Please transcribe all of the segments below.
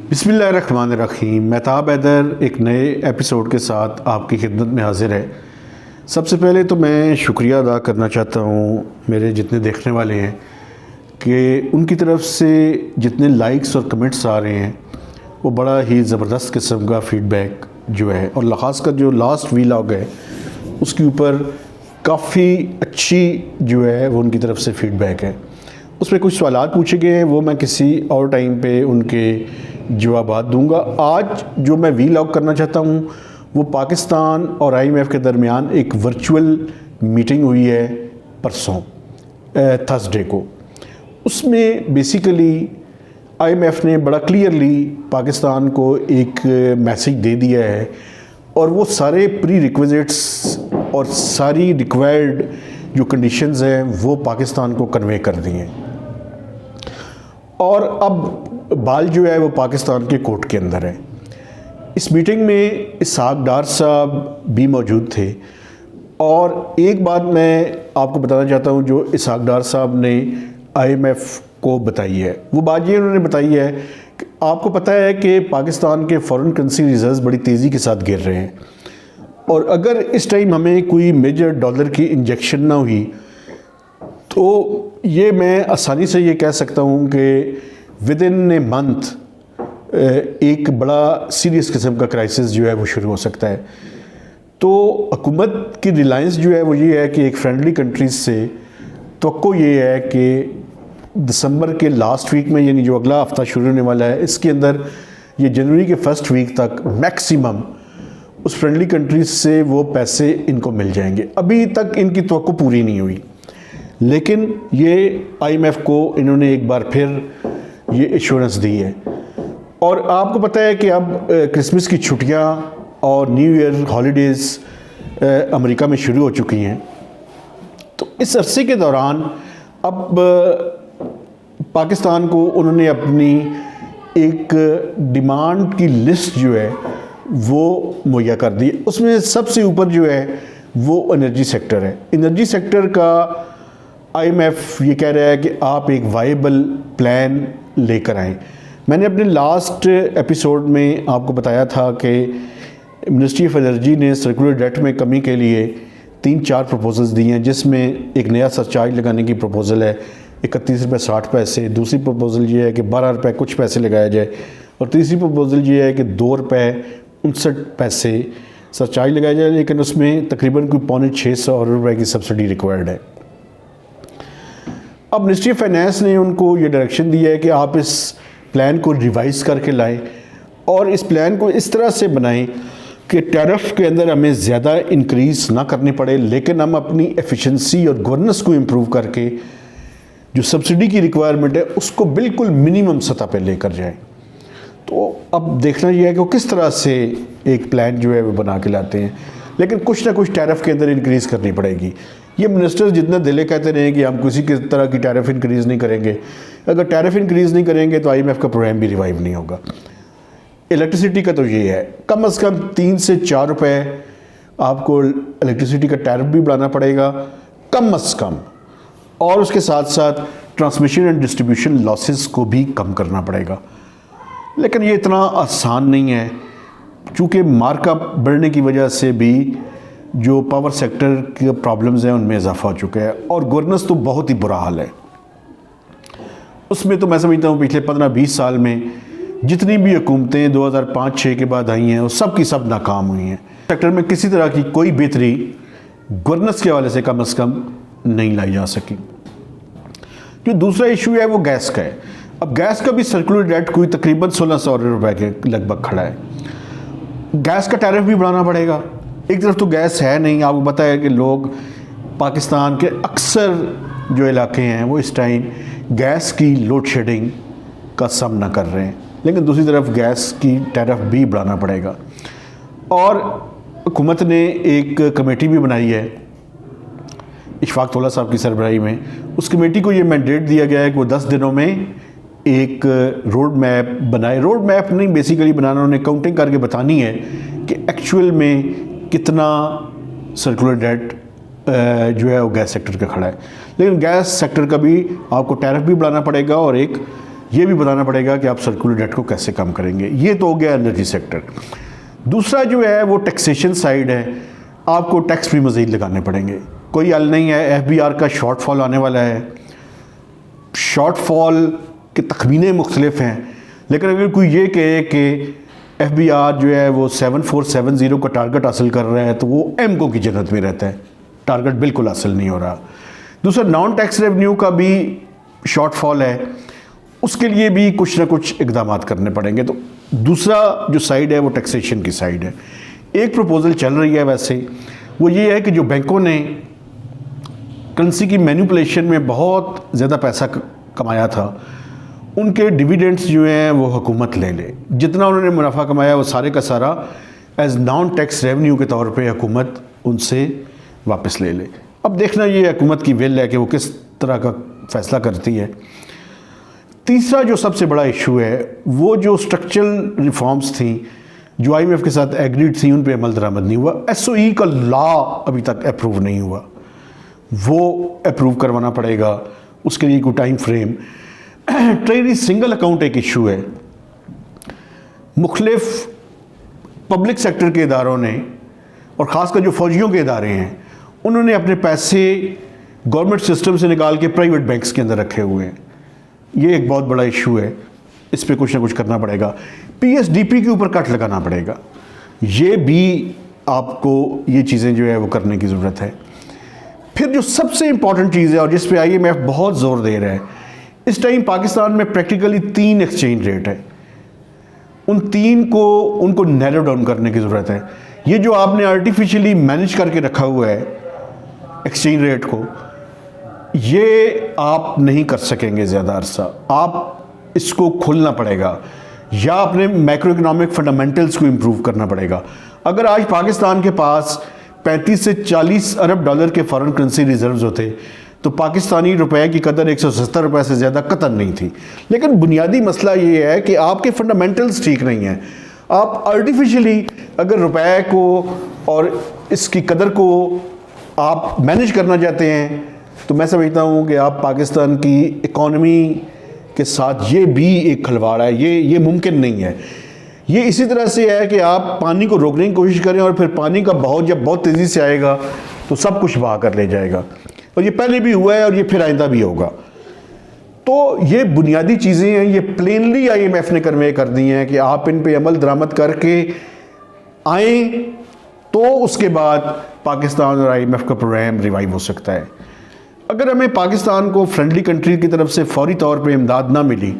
बिस्मिल्लाहिर्रहमानिर्रहीम। मेहताब हैदर एक नए एपिसोड के साथ आपकी खिदमत में हाज़िर है। सबसे पहले तो मैं शुक्रिया अदा करना चाहता हूँ मेरे जितने देखने वाले हैं कि उनकी तरफ से जितने लाइक्स और कमेंट्स आ रहे हैं वो बड़ा ही ज़बरदस्त किस्म का फ़ीडबैक जो है, और ख़ासकर जो लास्ट वीलॉग है उसके ऊपर काफ़ी अच्छी जो है वो उनकी तरफ से फ़ीडबैक है। उसमें कुछ सवालात पूछे गए हैं, वो मैं किसी और टाइम पे उनके जवाबात दूंगा। आज जो मैं वीलॉग करना चाहता हूँ वो पाकिस्तान और IMF के दरमियान एक वर्चुअल मीटिंग हुई है परसों थर्सडे को। उसमें बेसिकली IMF ने बड़ा क्लियरली पाकिस्तान को एक मैसेज दे दिया है और वो सारे प्री रिक्विजिट्स और सारी रिक्वायर्ड जो कंडीशंस हैं वो पाकिस्तान को कन्वे कर दी हैं, और अब बाल जो है वो पाकिस्तान के कोर्ट के अंदर है। इस मीटिंग में इसहाक डार साहब भी मौजूद थे, और एक बात मैं आपको बताना चाहता हूँ जो इसहाक डार साहब ने IMF को बताई है। वो बात ये उन्होंने बताई है कि आपको पता है कि पाकिस्तान के फॉरेन करेंसी रिजर्व्स बड़ी तेज़ी के साथ गिर रहे हैं, और अगर इस टाइम हमें कोई मेजर डॉलर की इंजेक्शन ना हुई तो ये मैं आसानी से ये कह सकता हूँ कि विद इन ए मंथ एक बड़ा सीरियस किस्म का क्राइसिस जो है वो शुरू हो सकता है। तो हुकूमत की रिलायंस जो है वो ये है कि एक फ्रेंडली कंट्रीज से तो ये है कि दिसंबर के लास्ट वीक में, यानी जो अगला हफ्ता शुरू होने वाला है, इसके अंदर ये जनवरी के फर्स्ट वीक तक मैक्सिमम उस फ्रेंडली कंट्रीज से वो पैसे इनको मिल जाएंगे। अभी तक इनकी तवक्को पूरी नहीं हुई, लेकिन ये IMF को इन्होंने एक बार फिर ये एश्योरेंस दी है। और आपको पता है कि अब क्रिसमस की छुट्टियां और न्यू ईयर हॉलीडेज़ अमेरिका में शुरू हो चुकी हैं। तो इस अरसे के दौरान अब पाकिस्तान को उन्होंने अपनी एक डिमांड की लिस्ट जो है वो मुहैया कर दी। उसमें सबसे ऊपर जो है वो एनर्जी सेक्टर है। एनर्जी सेक्टर का IMF ये कह रहा है कि आप एक वाइबल प्लान लेकर आएँ। मैंने अपने लास्ट एपिसोड में आपको बताया था कि मिनिस्ट्री ऑफ एनर्जी ने सर्कुलर डेट में कमी के लिए 3-4 प्रपोजल्स दिए हैं, जिसमें एक नया सरचार्ज लगाने की प्रपोज़ल है 31 रुपये 60 पैसे, दूसरी प्रपोज़ल ये है कि 12 रुपये कुछ पैसे लगाया जाए, और तीसरी प्रपोज़ल ये है कि 2 रुपये 59 पैसे सरचार्ज लगाया जाए, लेकिन उसमें तकरीबन कोई 550 रुपये की सब्सिडी रिक्वायर्ड है। अब मिनिस्ट्री ऑफ फाइनेंस ने उनको ये डायरेक्शन दी है कि आप इस प्लान को रिवाइज करके लाएं और इस प्लान को इस तरह से बनाएं कि टैरिफ के अंदर हमें ज़्यादा इंक्रीज़ ना करनी पड़े, लेकिन हम अपनी एफिशिएंसी और गवर्नेंस को इम्प्रूव करके जो सब्सिडी की रिक्वायरमेंट है उसको बिल्कुल मिनिमम सतह पे लेकर जाएं। तो अब देखना यह है कि वो किस तरह से एक प्लान जो है वो बना के लाते हैं, लेकिन कुछ ना कुछ टैरिफ के अंदर इंक्रीज़ करनी पड़ेगी। ये मिनिस्टर्स जितना दिले कहते रहे कि हम किसी किस तरह की टैरिफ इंक्रीज़ नहीं करेंगे। अगर टैरिफ इंक्रीज़ नहीं करेंगे तो IMF का प्रोग्राम भी रिवाइव नहीं होगा। इलेक्ट्रिसिटी का तो ये है, कम से कम 3 से 4 रुपये आपको इलेक्ट्रिसिटी का टैरिफ भी बढ़ाना पड़ेगा कम से कम, और उसके साथ साथ ट्रांसमिशन एंड डिस्ट्रीब्यूशन लॉसेस को भी कम करना पड़ेगा। लेकिन ये इतना आसान नहीं है, चूँकि मार्कअप बढ़ने की वजह से भी जो पावर सेक्टर के प्रॉब्लम्स हैं उनमें इजाफा हो चुका है, और गवर्नेंस तो बहुत ही बुरा हाल है। उसमें तो मैं समझता हूँ पिछले 15-20 साल में जितनी भी हुकूमतें 2005-06 के बाद आई हैं वो सब की सब नाकाम हुई हैं। सेक्टर में किसी तरह की कोई बेहतरी गवर्नेंस के हवाले से कम नहीं लाई जा सकी। जो दूसरा इशू है वो गैस का है। अब गैस का भी सर्कुलर डेट कोई तकरीबन 1600 रुपये के लगभग खड़ा है। गैस का टैरिफ भी बढ़ाना पड़ेगा। एक तरफ तो गैस है नहीं, आपको पता है कि लोग पाकिस्तान के अक्सर जो इलाके हैं वो इस टाइम गैस की लोड शेडिंग का सामना कर रहे हैं, लेकिन दूसरी तरफ गैस की टैरिफ भी बढ़ाना पड़ेगा। और हुकूमत ने एक कमेटी भी बनाई है इशफाक तौला साहब की सरबराही में। उस कमेटी को ये मैंडेट दिया गया है कि वो 10 दिनों में एक रोड मैप बनाए। रोड मैप नहीं बेसिकली बनाना, उन्हें काउंटिंग करके बतानी है कि एक्चुअल में कितना सर्कुलर डेट जो है वो गैस सेक्टर का खड़ा है। लेकिन गैस सेक्टर का भी आपको टैरिफ भी बढ़ाना पड़ेगा और एक ये भी बताना पड़ेगा कि आप सर्कुलर डेट को कैसे कम करेंगे। ये तो हो गया एनर्जी सेक्टर। दूसरा जो है वो टैक्सेशन साइड है, आपको टैक्स भी मज़ीद लगाने पड़ेंगे, कोई हल नहीं है। FBR का शॉर्टफॉल आने वाला है, शॉर्टफॉल के तखमीने मुख्तलिफ हैं, लेकिन अगर कोई ये कहे कि FBR जो है वो 7470 का टारगेट हासिल कर रहा है तो वो एमको की जन्नत में रहता है, टारगेट बिल्कुल हासिल नहीं हो रहा। दूसरा नॉन टैक्स रेवेन्यू का भी शॉर्टफॉल है, उसके लिए भी कुछ ना कुछ इकदाम करने पड़ेंगे। तो दूसरा जो साइड है वो टैक्सेशन की साइड है। एक प्रपोज़ल चल रही है वैसे, वो ये है कि जो बैंकों ने करेंसी की मैनिपुलेशन में बहुत ज़्यादा पैसा कमाया था, उनके डिविडेंड्स जो हैं वो हुकूमत ले ले, जितना उन्होंने मुनाफा कमाया वो सारे का सारा एज नॉन टैक्स रेवेन्यू के तौर पे हुकूमत उनसे वापस ले ले। अब देखना ये हुकूमत की विल है कि वो किस तरह का फ़ैसला करती है। तीसरा जो सबसे बड़ा इशू है वो जो स्ट्रक्चरल रिफॉर्म्स थी जो IMF के साथ एग्रीड थी, उन पे अमल दरामद नहीं हुआ। SOE का लॉ अभी तक अप्रूव नहीं हुआ, वो अप्रूव करवाना पड़ेगा, उसके लिए कोई time frame. Treasury single account एक इशू है। मुख्तलिफ पब्लिक सेक्टर के इदारों ने और ख़ासकर जो फ़ौजियों के इदारे हैं, उन्होंने अपने पैसे गवर्नमेंट सिस्टम से निकाल के प्राइवेट बैंक्स के अंदर रखे हुए हैं। ये एक बहुत बड़ा इशू है, इस पे कुछ ना कुछ करना पड़ेगा। PSDP के ऊपर कट लगाना पड़ेगा, ये भी आपको ये चीज़ें जो है वो करने की ज़रूरत है। फिर जो सबसे इम्पॉर्टेंट चीज़ है और जिस पे IMF बहुत ज़ोर दे रहा है, इस टाइम पाकिस्तान में प्रैक्टिकली 3 एक्सचेंज रेट है, उन 3 को उनको नैरो डाउन करने की ज़रूरत है। ये जो आपने आर्टिफिशियली मैनेज करके रखा हुआ है एक्सचेंज रेट को, ये आप नहीं कर सकेंगे ज़्यादा अरसा, आप इसको खोलना पड़ेगा या अपने मैक्रो इकोनॉमिक फंडामेंटल्स को इम्प्रूव करना पड़ेगा। अगर आज पाकिस्तान के पास 35 से 40 अरब डॉलर के फॉरेन करेंसी रिजर्व्स होते तो पाकिस्तानी रुपए की कदर 170 रुपए से ज़्यादा कतई नहीं थी। लेकिन बुनियादी मसला ये है कि आपके फंडामेंटल्स ठीक नहीं हैं। आप आर्टिफिशियली अगर रुपए को और इसकी कदर को आप मैनेज करना चाहते हैं तो मैं समझता हूँ कि आप पाकिस्तान की इकॉनमी के साथ ये भी एक खिलवाड़ है, ये मुमकिन नहीं है। ये इसी तरह से है कि आप पानी को रोकने की कोशिश करें और फिर पानी का बहाव जब बहुत तेज़ी से आएगा तो सब कुछ बहा कर ले जाएगा, और ये पहले भी हुआ है और ये फिर आइंदा भी होगा। तो ये बुनियादी चीज़ें हैं, ये प्लेनली IMF ने कन्वे कर दी हैं कि आप इन पे अमल दरामद करके आएँ तो उसके बाद पाकिस्तान और IMF का प्रोग्राम रिवाइव हो सकता है। अगर हमें पाकिस्तान को फ्रेंडली कंट्री की तरफ से फौरी तौर पे इमदाद ना मिली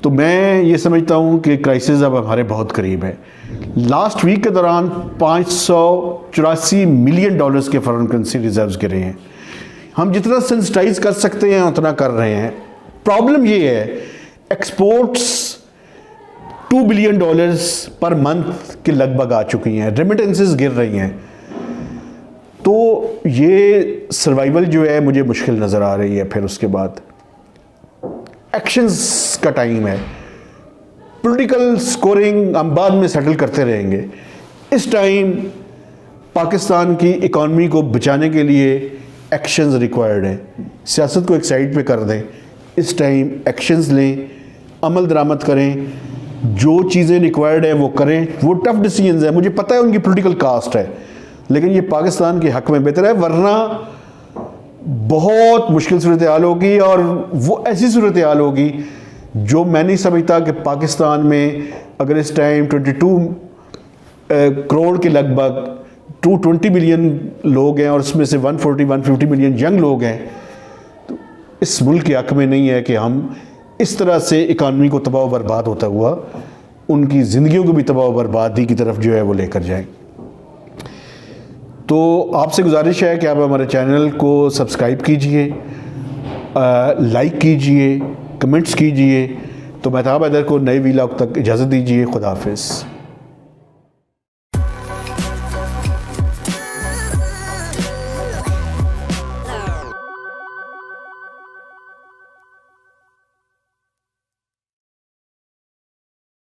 तो मैं ये समझता हूँ कि क्राइसिस अब हमारे बहुत करीब है। लास्ट वीक के दौरान 584 मिलियन डॉलर्स के फॉरेन करेंसी रिजर्व्स गिरे हैं। हम जितना सेंसिटाइज कर सकते हैं उतना कर रहे हैं। प्रॉब्लम ये है, exports 2 billion dollars per month के लगभग आ चुकी हैं, रेमिटेंसेस गिर रही हैं, तो ये सर्वाइवल जो है मुझे मुश्किल नज़र आ रही है। फिर उसके बाद एक्शंस का टाइम है, पॉलिटिकल स्कोरिंग हम बाद में सेटल करते रहेंगे। इस टाइम पाकिस्तान की इकॉनमी को बचाने के लिए एक्शंस रिक्वायर्ड हैं। सियासत को एक साइड पे कर दें, इस टाइम एक्शंस लें, अमल दरामद करें, जो चीज़ें रिक्वायर्ड है वो करें। वो टफ डिसीजंस है, मुझे पता है उनकी पॉलिटिकल कास्ट है, लेकिन ये पाकिस्तान के हक़ में बेहतर है, वरना बहुत मुश्किल सूरत हाल होगी। और वो ऐसी सूरत हाल होगी जो मैं नहीं समझता कि पाकिस्तान में अगर इस टाइम 22 करोड़ के लगभग 220 मिलियन लोग हैं और उसमें से 150 मिलियन यंग लोग हैं, तो इस मुल्क के हक़ में नहीं है कि हम इस तरह से इकानमी को तबाह बर्बाद होता हुआ उनकी ज़िंदगियों को भी तबाह बर्बादी की तरफ जो है वो लेकर जाएं। तो आपसे गुजारिश है कि आप हमारे चैनल को सब्सक्राइब कीजिए, लाइक कीजिए, कमेंट्स कीजिए। तो मेहताब हैदर को नए व्लॉग तक इजाज़त दीजिए। खुदा हाफिज़।